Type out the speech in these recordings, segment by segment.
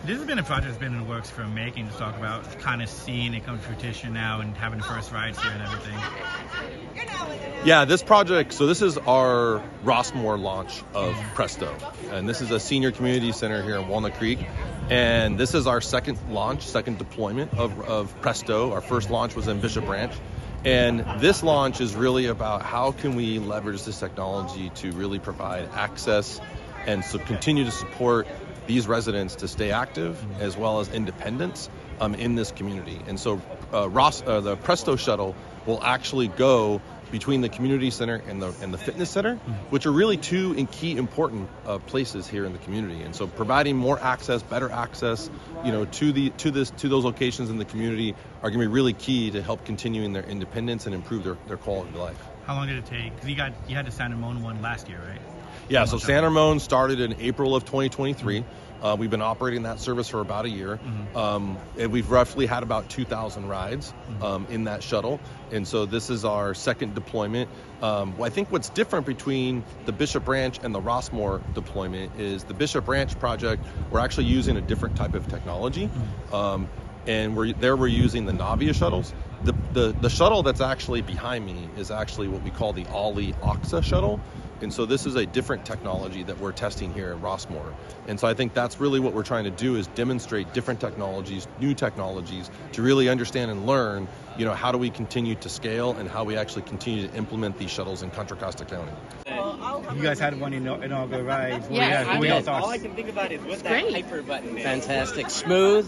This has been a project that's been in the works for making, to talk about kind of seeing it come to fruition now and having the first rides here and everything. Yeah, this project, so this is our Rossmoor launch of Presto. And this is a senior community center here in Walnut Creek. And this is our second deployment of Presto. Our first launch was in Bishop Branch. And this launch is really about how can we leverage this technology to really provide access and so continue to support these residents to stay active as well as independence in this community. And so the Presto shuttle will actually go between the community center and the fitness center, which are really two key important places here in the community. And so providing more access, better access, to those locations in the community are going to be really key to help continuing their independence and improve their quality of life. How long did it take? Because you had the San Ramon one last year, right? Yeah, so San Ramon started in April of 2023. We've been operating that service for about a year. And we've roughly had about 2,000 rides in that shuttle. And so this is our second deployment. I think what's different between the Bishop Branch and the Rossmoor deployment is the Bishop Branch project, we're actually using a different type of technology. And we're using the Navia shuttles. The shuttle that's actually behind me is actually what we call the Ollie Oxa shuttle. And so this is a different technology that we're testing here at Rossmoor. And so I think that's really what we're trying to do, is demonstrate different technologies, new technologies, to really understand and learn, how do we continue to scale and how we actually continue to implement these shuttles in Contra Costa County. You guys had one inaugural ride. All I can think about is what's that hyper button. Fantastic. Smooth,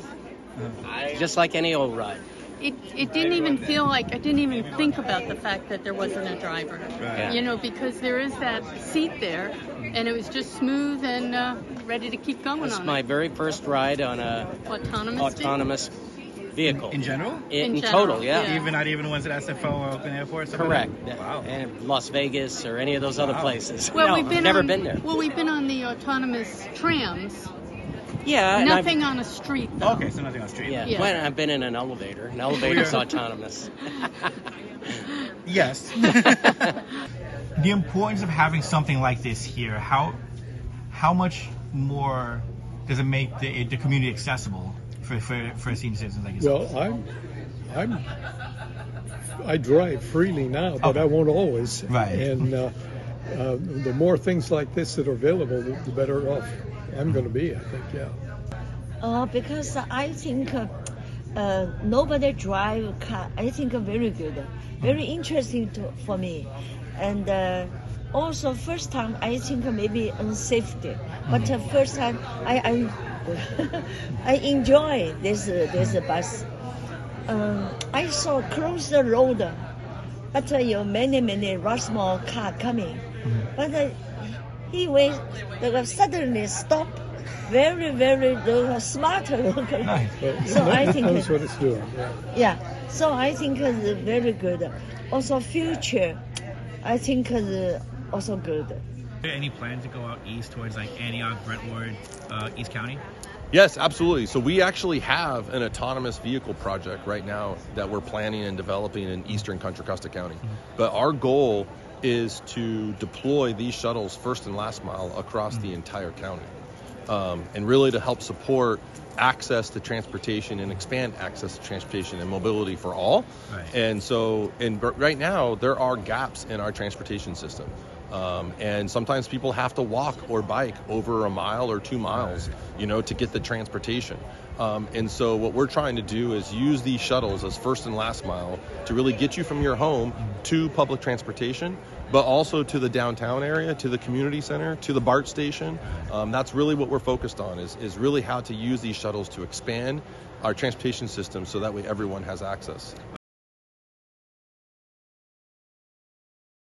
just like any old ride. It didn't even feel like, I didn't even think about the fact that there wasn't a driver, because there is that seat there, and it was just smooth and ready to keep going on it. It's my very first ride on a autonomous vehicle. In general? In total, yeah. Even not even the ones at SFO or Oakland Airport? Correct. Wow. And Las Vegas or any of those other places. Well, I've never been there. Well, we've been on the autonomous trams. Yeah. Nothing on a street, though. Okay, so nothing on a street. Yeah. Well, I've been in an elevator. An elevator's autonomous. Yes. The importance of having something like this here, how much more does it make the community accessible for senior citizens like yourself? Well, I drive freely now, but I won't always. Right. And the more things like this that are available, the better off I'm going to be, I think, yeah. Because I think nobody drive car. I think very good, very interesting for me, and also first time I think maybe unsafety, but first time I I enjoy this bus. I saw close the road, but many Rossmoor car coming, but. He will suddenly stop. Very, very smart. Nice. So I think that's what it's doing. Yeah. So I think it's very good. Also, future, I think is also good. Is there any plan to go out east towards like Antioch, Brentwood, East County? Yes, absolutely. So we actually have an autonomous vehicle project right now that we're planning and developing in eastern Contra Costa County. But our goal is to deploy these shuttles first and last mile across the entire county, and really to help support access to transportation and expand access to transportation and mobility for all. Right. And so, right now, there are gaps in our transportation system. And sometimes people have to walk or bike over a mile or 2 miles, to get the transportation. And so what we're trying to do is use these shuttles as first and last mile to really get you from your home to public transportation, but also to the downtown area, to the community center, to the BART station. That's really what we're focused on, is really how to use these shuttles to expand our transportation system so that way everyone has access.